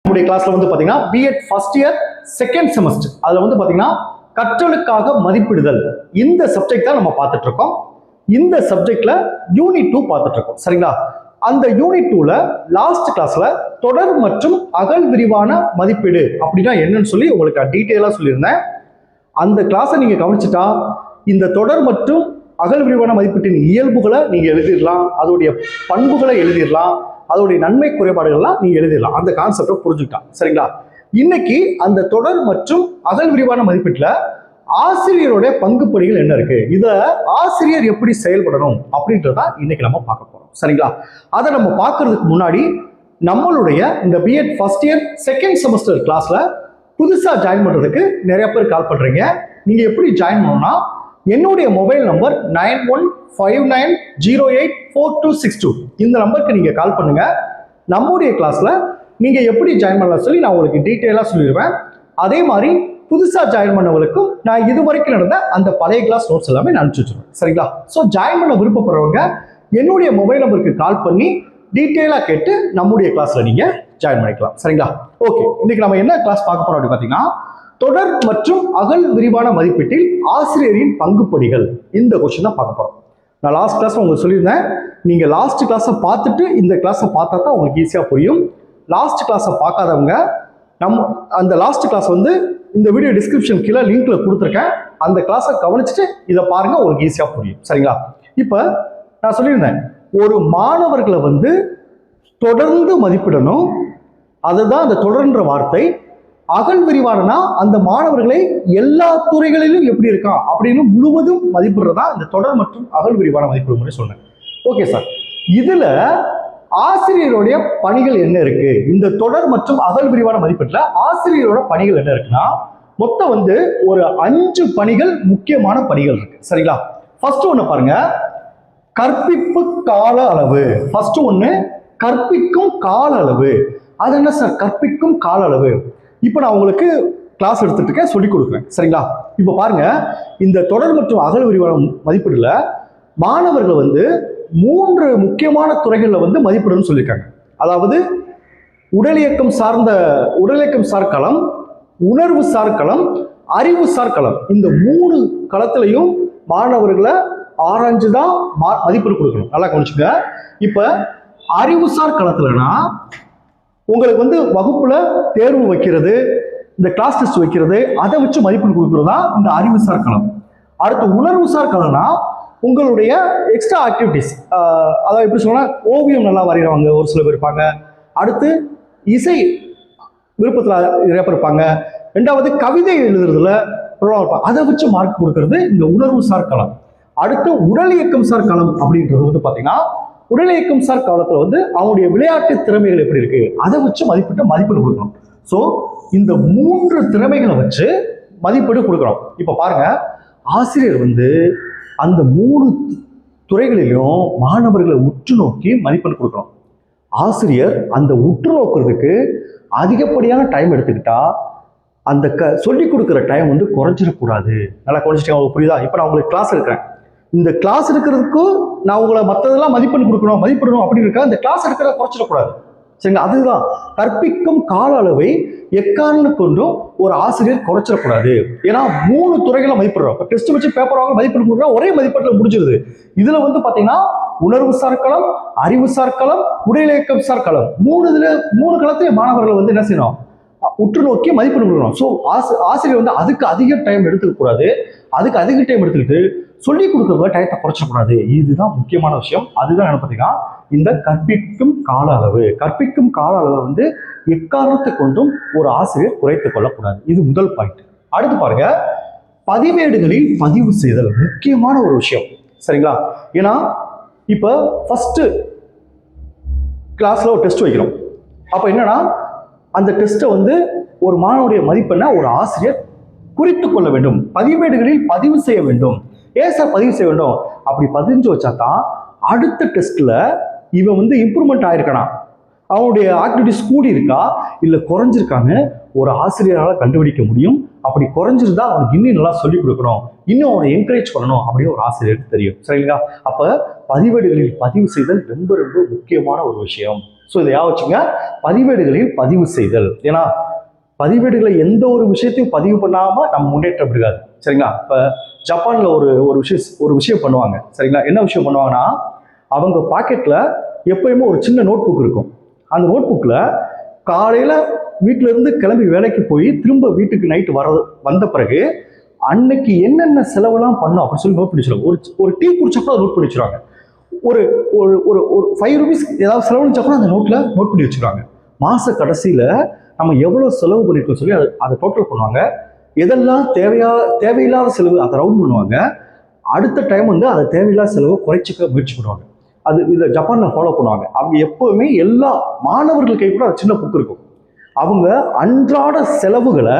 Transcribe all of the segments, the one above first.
நம்முடைய கிளாஸ்ல வந்து பாத்தீங்கன்னா BEd first year second semester அதுல வந்து பாத்தீங்கன்னா கற்றலுக்காக மதிப்பிடுதல் இந்த சப்ஜெக்ட் தான் நம்ம பார்த்துட்டு இருக்கோம். இந்த சப்ஜெக்ட்ல யூனிட் 2 பார்த்துட்டு இருக்கோம். சரிங்களா? அந்த யூனிட் 2ல லாஸ்ட் கிளாஸ்ல தொடர் மற்றும் அகல் விரிவான மதிப்பீடு அப்படின்னா என்னன்னு சொல்லி உங்களுக்கு டீட்டெயிலா சொல்லியிருந்தேன். அந்த கிளாஸை நீங்க கவனிச்சுட்டா இந்த தொடர் மற்றும் அகல் விரிவான மதிப்பீட்டின் இயல்புகளை நீங்க எழுதிடலாம், அதோடைய பண்புகளை எழுதிடலாம், அதோடைய நன்மை குறைபாடுகள்லாம் நீங்க எழுதிடலாம். அந்த கான்செப்டை புரிஞ்சுக்கிட்டான். சரிங்களா? இன்னைக்கு அந்த தொடர் மற்றும் அகல் விரிவான மதிப்பீட்டுல ஆசிரியருடைய பங்குப்படிகள் என்ன இருக்கு, இத ஆசிரியர் எப்படி செயல்படணும் அப்படின்றத இன்னைக்கு நம்ம பார்க்க போறோம். சரிங்களா? அதை நம்ம பார்க்கறதுக்கு முன்னாடி நம்மளுடைய இந்த BEd first year second semester கிளாஸ்ல புதுசா ஜாயின் பண்றதுக்கு நிறைய பேர் கால் பண்றீங்க. நீங்க எப்படி ஜாயின் பண்ணணும்னா என்னுடைய மொபைல் நம்பர் 9159084262 இந்த நம்பருக்கு நீங்க கால் பண்ணுங்க. நம்முடைய கிளாஸ்ல நீங்க எப்படி ஜாயின் பண்ணலாம் சொல்லி நான் உங்களுக்கு டீட்டெயிலா சொல்லிடுவேன். அதே மாதிரி புதுசா ஜாயின் பண்ணவங்களுக்கும் நான் இது வரைக்கும் நடந்த அந்த பழைய கிளாஸ் நோட்ஸ் எல்லாமே நான் அனுப்பிச்சு வச்சிருவேன். சரிங்களா? ஸோ ஜாயின் பண்ண விருப்பப்படுறவங்க என்னுடைய மொபைல் நம்பருக்கு கால் பண்ணி டீட்டெயிலா கேட்டு நம்முடைய கிளாஸ்ல நீங்க ஜாயின் பண்ணிக்கலாம். சரிங்களா? ஓகே, இன்னைக்கு நம்ம என்ன கிளாஸ் பார்க்க போறோம் அப்படின்னு பார்த்தீங்கன்னா தொடர் மற்றும் அகல் விரிவான மதிப்பீட்டில் ஆசிரியரின் பங்குப்படிகள் இந்த கொஸ்டின் தான் பார்க்க போறோம். நான் லாஸ்ட் கிளாஸ் உங்களுக்கு சொல்லியிருந்தேன், நீங்க லாஸ்ட் கிளாஸை பார்த்துட்டு இந்த கிளாஸை பார்த்தா தான் உங்களுக்கு ஈஸியா புரியும். லாஸ்ட் கிளாஸை பார்க்காதவங்க அந்த லாஸ்ட் கிளாஸ் வந்து இந்த வீடியோ டிஸ்கிரிப்ஷன் கீழே லிங்க்ல கொடுத்துருக்கேன். அந்த கிளாஸை கவனிச்சுட்டு இதை பாருங்க, உங்களுக்கு ஈஸியா புரியும். சரிங்களா? இப்போ நான் சொல்லியிருந்தேன், ஒரு மாணவர்களை வந்து தொடர்ந்து மதிப்பிடணும். அதுதான் அந்த தொடர்ன்ற வார்த்தை. அகல் விரிவானா அந்த மாணவர்களை எல்லா துறைகளிலும் எப்படி இருக்கான் அப்படின்னு முழுவதும் மதிப்பிடுறதா இந்த தொடர் மற்றும் அகல் விரிவான மதிப்பீடு முறை சொன்னேன். ஓகே சார், இதுல ஆசிரியருடைய பணிகள் என்ன இருக்கு? இந்த தொடர் மற்றும் அகல் விரிவான மதிப்பீட்டுல ஆசிரியரோட பணிகள் என்ன இருக்குன்னா மொத்தம் வந்து ஒரு 5 பணிகள், முக்கியமான பணிகள் இருக்கு. சரிங்களா? ஃபர்ஸ்ட் ஒண்ணு பாருங்க, கற்பிப்பு கால அளவு. ஃபர்ஸ்ட் ஒண்ணு கற்பிக்கும் கால அளவு. அது என்ன சார் கற்பிக்கும் கால அளவு? இப்போ நான் உங்களுக்கு கிளாஸ் எடுத்துட்டு இருக்கேன், சொல்லி கொடுக்குறேன். சரிங்களா? இப்போ பாருங்க, இந்த தொடர் மற்றும் அகல் விரிவான மதிப்பீடுல மாணவர்கள் வந்து 3 முக்கியமான துறைகளில் வந்து மதிப்பிடணும்னு சொல்லியிருக்காங்க. அதாவது உடலியக்கம் சார் களம், உணர்வு சார் களம், அறிவு சார் களம். இந்த 3 களத்திலையும் மாணவர்களை ஆராய்ஞ்சு தான் மதிப்பீடு கொடுக்கணும். நல்லா கவனிச்சுங்க. இப்ப அறிவுசார் களத்துலனா உங்களுக்கு வந்து வகுப்புல தேர்வு வைக்கிறது, இந்த கிளாஸ் டெஸ்ட் வைக்கிறது, அதை வச்சு மதிப்பீடு கொடுக்கறது தான் இந்த அறிவுசார் களம். அடுத்து உணர்வுசார் களம்னா உங்களுடைய எக்ஸ்ட்ரா ஆக்டிவிட்டிஸ், அதாவது எப்படி சொன்னா ஓவியம் நல்லா வரைகிறவங்க ஒரு சில பேர் இருப்பாங்க, அடுத்து இசை விருப்பத்தில் நிறைய பேர் இருப்பாங்க, ரெண்டாவது கவிதை எழுதுறதுல இருப்பாங்க, அதை வச்சு மார்க் கொடுக்கறது இந்த உணர்வுசார் களம். அடுத்து உடல் இயக்கம் சார் களம் அப்படின்றது வந்து பாத்தீங்கன்னா உடல் இயக்கம் சார் காலத்துல வந்து அவனுடைய விளையாட்டு திறமைகள் எப்படி இருக்கு அதை வச்சு மதிப்பீடு கொடுக்கணும். ஸோ இந்த 3 திறமைகளை வச்சு மதிப்பீடு கொடுக்குறோம். இப்ப பாருங்க, ஆசிரியர் வந்து அந்த 3 துறைகளிலும் மாணவர்களை உற்று நோக்கி மதிப்பீடு கொடுக்கணும். ஆசிரியர் அந்த உற்று நோக்கிறதுக்கு அதிகப்படியான டைம் எடுத்துக்கிட்டா அந்த சொல்லி கொடுக்குற டைம் வந்து குறைஞ்சிடக்கூடாது. நல்லா குறைஞ்சிட்டேன், உங்களுக்கு புரியுதா? இப்போ நான் உங்களுக்கு கிளாஸ் எடுக்கிறேன், இந்த கிளாஸ் எடுக்கிறதுக்கும் நான் உங்களை மற்றதெல்லாம் மதிப்பிடணும் அப்படின்னு இருக்கா, இந்த கிளாஸ் எடுக்கிறத குறைச்சிடக்கூடாது. சரிங்களா? அதுதான் கற்பிக்கும் கால அளவை எக்காரணம் கொண்டும் ஒரு ஆசிரியர் குறைச்சிடக்கூடாது. ஏன்னா 3 துறைகளை மதிப்பிடுறோம். இப்போ டெஸ்ட் வச்சு பேப்பர் வாங்க மதிப்பீடு கொடுக்குறோம், ஒரே மதிப்பீட்டில் முடிஞ்சிருது. இதுல வந்து பாத்தீங்கன்னா உணர்வு சார் களம், அறிவு சார் களம், உடல் இயக்கம் சார் களம், 3 களத்தையும் மாணவர்கள் வந்து என்ன செய்யணும், உற்று நோக்கி மதிப்பீடு கொடுக்கணும். ஸோ ஆசிரியர் வந்து அதுக்கு அதிக டைம் எடுத்துக்க கூடாது. அதுக்கு அதிக டைம் எடுத்துக்கிட்டு சொல்லி கொடுக்கறத டயத்தை குறைச்சக்கூடாது. இதுதான் முக்கியமான விஷயம். அதுதான் என்ன பார்த்தீங்கன்னா இந்த கற்பிக்கும் கால அளவு. கற்பிக்கும் கால அளவை வந்து எக்காரணத்தை கொண்டும் ஒரு ஆசிரியர் குறைத்துக் கொள்ளக்கூடாது. இது முதல் பாயிண்ட். அடுத்து பாருங்க, பதிவேடுகளில் பதிவு செய்தல் முக்கியமான ஒரு விஷயம். சரிங்களா? ஏன்னா இப்போ ஃபர்ஸ்ட் கிளாஸ்ல ஒரு டெஸ்ட் வைக்கிறோம். அப்ப என்னன்னா அந்த டெஸ்ட்டை வந்து ஒரு மாணவனுடைய மதிப்பெண்ணை ஒரு ஆசிரியர் குறித்து கொள்ள வேண்டும், பதிவேடுகளில் பதிவு செய்ய வேண்டும். ஏன் சார் பதிவு செய்ய வேண்டும்? அப்படி பதிஞ்சு வச்சா தான் அடுத்த டெஸ்ட்ல இவன் வந்து இம்ப்ரூவ்மெண்ட் ஆயிருக்கானா, அவனுடைய ஆக்டிவிட்டிஸ் கூடி இருக்கா, இல்லை குறைஞ்சிருக்கான்னு ஒரு ஆசிரியரால் கண்டுபிடிக்க முடியும். அப்படி குறைஞ்சிருந்தா அவனுக்கு இன்னும் நல்லா சொல்லிக் கொடுக்கணும், இன்னும் அவனை என்கரேஜ் பண்ணணும் அப்படின்னு ஒரு ஆசிரியருக்கு தெரியும். சரிங்களா? அப்போ பதிவேடுகளில் பதிவு செய்தல் ரொம்ப ரொம்ப முக்கியமான ஒரு விஷயம். ஸோ இதை வச்சுங்க, பதிவேடுகளில் பதிவு செய்தல். ஏன்னா பதிவேடுகளை எந்த ஒரு விஷயத்தையும் பதிவு பண்ணாமல் நம்ம முன்னேற்றம் இருக்காது. சரிங்களா? இப்போ ஜப்பானில் ஒரு விஷயம் பண்ணுவாங்க. சரிங்களா? என்ன விஷயம் பண்ணுவாங்கன்னா, அவங்க பாக்கெட்டில் எப்பயுமே ஒரு சின்ன நோட் புக் இருக்கும். அந்த நோட் புக்கில் காலையில் வீட்டில இருந்து கிளம்பி வேலைக்கு போய் திரும்ப வீட்டுக்கு நைட்டு வந்த பிறகு அன்னைக்கு என்னென்ன செலவெல்லாம் பண்ணும் அப்படின்னு சொல்லி நோட் பண்ணி வச்சிருவாங்க. ஒரு டீ குடிச்சா கூட நோட் பண்ணி வச்சிருவாங்க. ஒரு ஒரு ஒரு ஒரு 5 ரூபீஸ் ஏதாவது செலவழிச்சா கூட அந்த நோட்டில் நோட் பண்ணி வச்சுருவாங்க. மாத கடைசியில் நம்ம எவ்வளோ செலவு பண்ணியிருக்கோம் சொல்லி அதை டோட்டல் பண்ணுவாங்க. எதெல்லாம் தேவையில்லாத செலவு அதை ரவுண்ட் பண்ணுவாங்க. அடுத்த டைம் வந்து அதை தேவையில்லாத செலவை குறைச்சிக்க முயற்சி பண்ணுவாங்க. இதை ஜப்பானில் ஃபாலோ பண்ணுவாங்க. அவங்க எப்போவுமே எல்லா மாணவர்கள் கை கூட சின்ன புக் இருக்கும். அவங்க அன்றாட செலவுகளை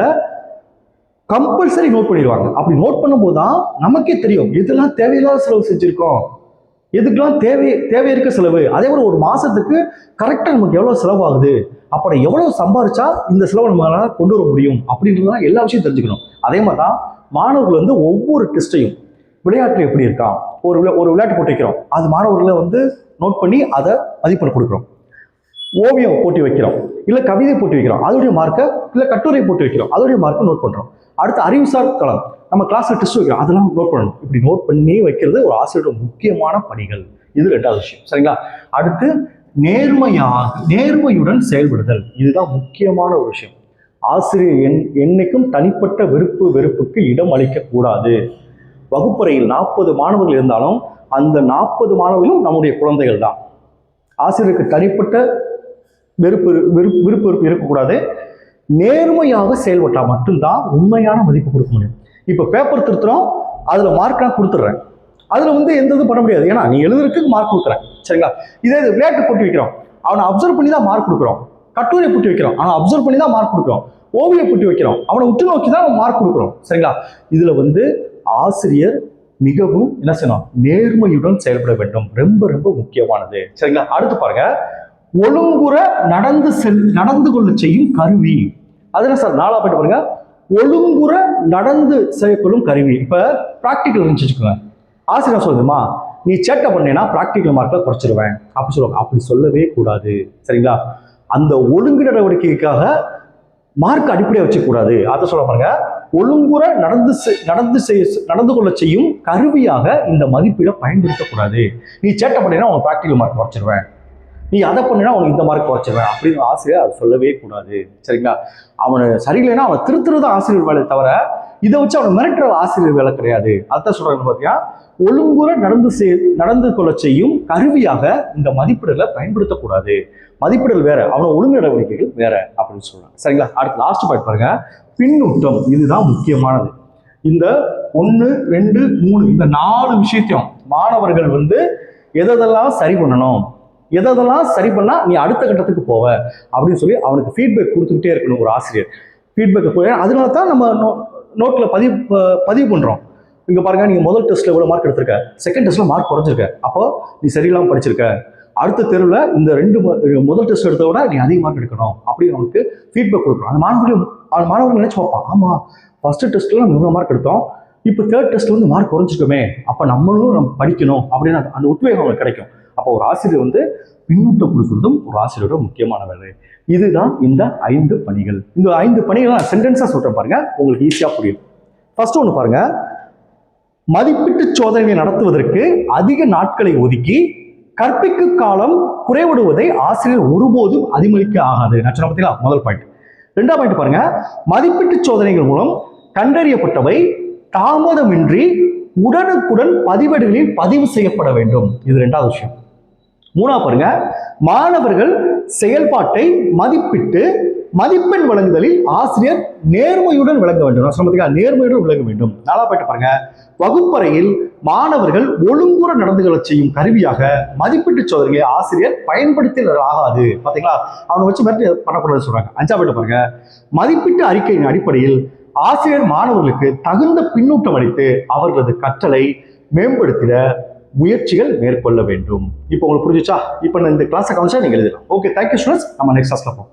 கம்பல்சரி நோட் பண்ணிடுவாங்க. அப்படி நோட் பண்ணும்போது தான் நமக்கே தெரியும் எதெல்லாம் தேவையில்லாத செலவு செஞ்சுருக்கோம், எதுக்கெல்லாம் தேவை இருக்க செலவு. அதே மாதிரி ஒரு மாதத்துக்கு கரெக்டாக நமக்கு எவ்வளோ செலவாகுது, அப்புறம் எவ்வளோ சம்பாரிச்சா இந்த செலவை நம்மளால கொண்டு வர முடியும் அப்படின்றதுலாம் எல்லா விஷயம் தெரிஞ்சுக்கணும். அதே மாதிரி தான் மாணவர்கள் வந்து ஒவ்வொரு டெஸ்ட்டையும் விளையாட்டில் எப்படி இருக்கான், ஒரு விளையாட்டு போட்டி வைக்கிறோம், அது மாணவர்களை வந்து நோட் பண்ணி அதை மதிப்பெண் கொடுக்குறோம். ஓவியம் போட்டி வைக்கிறோம், இல்லை கவிதை போட்டி வைக்கிறோம், அதோடைய மார்க்கை, இல்லை கட்டுரை போட்டி வைக்கிறோம், அதோடைய மார்க்கை நோட் பண்ணுறோம். அடுத்து அறிவுசார் களம், நம்ம கிளாஸில் டெஸ்ட் வைக்கிறோம், அதெல்லாம் நோட் பண்ணணும். இப்படி நோட் பண்ணி வைக்கிறது ஒரு ஆசிரியரோட முக்கியமான பணிகள். இது 2வது விஷயம். சரிங்களா? அடுத்து நேர்மையுடன் செயல்படுதல். இதுதான் முக்கியமான ஒரு விஷயம். ஆசிரியர் என்னைக்கும் தனிப்பட்ட வெறுப்புக்கு இடம் அளிக்கக்கூடாது. வகுப்பறையில் 40 மாணவர்கள் இருந்தாலும் அந்த 40 மாணவர்களும் நம்முடைய குழந்தைகள் தான். ஆசிரியருக்கு தனிப்பட்ட விருப்பு இருக்கக்கூடாது. நேர்மையாக செயல்பட்டா மட்டும்தான் உண்மையான மதிப்பு கொடுக்க முடியும். இப்போ பேப்பர் திருத்துறோம், அதில் மார்க் நான் கொடுத்துட்றேன், அதில் வந்து எந்த இது பண்ண முடியாது. ஏன்னா நீ எழுதுறதுக்கு மார்க் கொடுக்குறேன். சரிங்களா? இதே விளையாட்டு போட்டி வைக்கிறோம், அவனை அப்சர்வ் பண்ணி தான் மார்க் கொடுக்குறோம். கட்டுரை போட்டி வைக்கிறோம், அவனை அப்சர்வ் பண்ணி தான் மார்க் கொடுக்குறோம். ஓவிய போட்டி வைக்கிறோம், அவனை உற்று நோக்கி தான் மார்க் கொடுக்குறோம். சரிங்களா? இதுல வந்து ஆசிரியர் மிகவும் என்ன செய்யணும், நேர்மையுடன் செயல்பட வேண்டும். ரொம்ப ரொம்ப முக்கியமானது. சரிங்களா? அடுத்து பாருங்க, ஒழுங்குற நடந்து கொள்ள செய்யும் கருவி. அதுல சார் 4 பாயிண்ட் பாருங்க, ஒழுங்குற நடந்து செய்யக்கொள்ளும் கருவி. இப்ப பிராக்டிக்கல் வச்சுக்கோங்க, ஆசிரியர் சொல்லுமா, நீ சேட்டை பண்ணேன்னா பிராக்டிக்கல் மார்க்கை குறைச்சிருவேன் அப்படி சொல்லுவாங்க. அப்படி சொல்லவே கூடாது. சரிங்களா? அந்த ஒழுங்கு நடவடிக்கைக்காக மார்க் அடிப்படையை வச்சுக்கூடாது. அதை சொல்ல பாருங்க, ஒழுங்குற நடந்து கொள்ள செய்யும் கருவியாக இந்த மதிப்பீடை பயன்படுத்தக்கூடாது. நீ சேட்டை பண்ணினா உனக்கு பிராக்டிக்கல் மார்க் குறைச்சிருவேன், நீ அதை பண்ணினா உனக்கு இந்த மார்க் குறைச்சிருவேன் அப்படின்னு ஆசிரியர் அதை சொல்லவே கூடாது. சரிங்களா? அவனை சரியில்லைன்னா அவனை திருத்துறது ஆசிரியர் வேலை தவிர இதை வச்சு அவனை மிரட்டுற ஆசிரியர் வேலை கிடையாது. அதான் சொல்றாங்க பார்த்தீங்கன்னா, ஒழுங்குற நடந்து கொள்ள செய்யும் கருவியாக இந்த மதிப்பீடுகளை பயன்படுத்தக்கூடாது. மதிப்பீடுகள் வேற, அவனை ஒழுங்கு நடவடிக்கைகள் வேற அப்படின்னு சொல்றாங்க. சரிங்களா? அடுத்து லாஸ்ட் பாயிண்ட் பாருங்க, பின்னூட்டம். இதுதான் முக்கியமானது. இந்த 1, 2, 3 இந்த 4 விஷயத்தையும் மாணவர்கள் வந்து எதெல்லாம் சரி பண்ணணும், எதெல்லாம் சரி பண்ணா நீ அடுத்த கட்டத்துக்கு போவ அப்படின்னு சொல்லி அவனுக்கு ஃபீட்பேக் கொடுத்துக்கிட்டே இருக்கணும் ஒரு ஆசிரியர். ஃபீட்பேக் போய் அதனால தான் நம்ம நோட்ல பதிவு பண்றோம். இங்க பாருங்க, நீங்க முதல் டெஸ்ட்ல இவ்வளவு மார்க் எடுத்திருக்க, செகண்ட் டெஸ்ட்ல மார்க் குறைஞ்சிருக்க, அப்போ நீ சரியில்லாம படிச்சிருக்க, அடுத்த தேர்வுல இந்த 2 முதல் டெஸ்ட் எடுத்த விட நீ அதிக மார்க் எடுக்கணும் அப்படின்னு அவனுக்கு ஃபீட்பேக் கொடுக்கணும். அந்த மாணவர்கள் நினைச்சு பார்ப்பான், ஆமா ஃபர்ஸ்ட் டெஸ்ட்ல நம்ம இவ்வளவு மார்க் எடுத்தோம், இப்போ தேர்ட் டெஸ்ட்ல வந்து மார்க் குறைஞ்சிருக்குமே, அப்ப நம்ம படிக்கணும் அப்படின்னு அந்த உத்வேகம் அவங்களுக்கு கிடைக்கும். அப்போ ஒரு ஆசிரியர் வந்து பின்னூட்டம் கொடுக்கிறதும் ஒரு ஆசிரியரோட முக்கியமான வேலை. இதுதான் இந்த 5 பணிகள். இந்த 5 பணிகள் நான் சென்டென்ஸா சொல்றேன் பாருங்க, உங்களுக்கு ஈஸியா புரியும். ஃபர்ஸ்ட் ஒன்று பாருங்க, மதிப்பீட்டு சோதனையை நடத்துவதற்கு அதிக நாட்களை ஒதுக்கி கற்பிக்கும் காலம் குறைவிடுவதை ஆசிரியர் ஒருபோதும் அதிமதிக்க ஆகாது. நான் சொன்ன பார்த்தீங்களா முதல் பாயிண்ட். 2வது பாயிண்ட் பாருங்க, மதிப்பீட்டு சோதனைகள் மூலம் கண்டறியப்பட்டவை தாமதமின்றி உடனுக்குடன் பதிவேடுகளில் பதிவு செய்யப்பட வேண்டும். இது 2வது விஷயம். 3வது பாருங்க, மாணவர்கள் செயல்பாட்டை மதிப்பிட்டு மதிப்பெண் வழங்குதலில் ஆசிரியர் நேர்மையுடன் விளங்க வேண்டும். நேர்மையுடன் விளங்க வேண்டும். 4வது பாயிண்ட் பாருங்க, வகுப்பறையில் மாணவர்கள் ஒழுங்குற நடந்து கொள்ள செய்யும் கருவியாக மதிப்பீட்டு சோதனையை ஆசிரியர் பயன்படுத்த ஆகாது. பாத்தீங்களா, அவனை வச்சு மிரட்டி பண்ணக்கூடாது சொல்றாங்க. 5வது பாயிண்ட் பாருங்க, மதிப்பீட்டு அறிக்கையின் அடிப்படையில் ஆசிரியர் மாணவர்களுக்கு தகுந்த பின்னூட்டம் அளித்து அவர்களது கற்றலை மேம்படுத்திட முயற்சிகள் மேற்கொள்ள வேண்டும். இப்போ உங்களுக்கு புரிஞ்சுச்சா? இப்போ இந்த கிளாஸை கவனிச்சா நீங்க எழுதலாம். Okay, thank you students. நம்ம நெக்ஸ்ட் கிளாஸ்ல போவோம்.